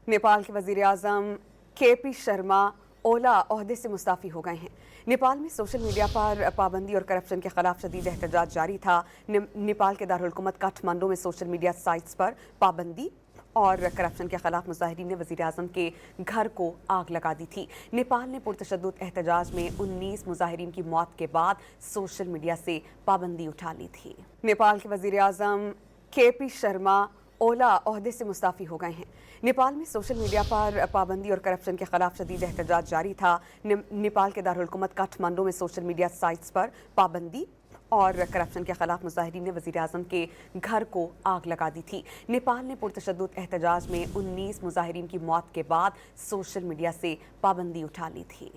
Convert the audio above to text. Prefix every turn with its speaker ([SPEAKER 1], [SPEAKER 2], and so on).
[SPEAKER 1] नेपाल के वजीर आजम KP शर्मा ओला ओहदे से मुस्ताफ़ी हो गए हैं। नेपाल में सोशल मीडिया पर पाबंदी और करप्शन के खिलाफ शदीद एहतजाज जारी था। नेपाल के दारुल हुकूमत काठमांडू में सोशल मीडिया साइट्स पर पाबंदी और करप्शन के खिलाफ मुजाहिरीन ने वज़ीर आज़म के घर को आग लगा दी थी। नेपाल ने पुरतशद्दुद एहतजाज में 19 मुजाहिरीन की मौत के बाद सोशल मीडिया से पाबंदी उठा ली थी। नेपाल के वज़ीर आज़म KP शर्मा ओला ओहदे से मुस्ताफ़ी हो गए हैं। नेपाल में सोशल मीडिया पर पाबंदी और करप्शन के खिलाफ शदीद एहतजाज जारी था। नेपाल के दारुल हुकूमत काठमांडू में सोशल मीडिया साइट्स पर पाबंदी और करप्शन के खिलाफ मुजाहिरीन ने वज़ीर आज़म के घर को आग लगा दी थी। नेपाल ने पुरतशद्दुद एहतजाज में 19 मुजाहिरीन की मौत के बाद सोशल मीडिया से पाबंदी उठा ली थी।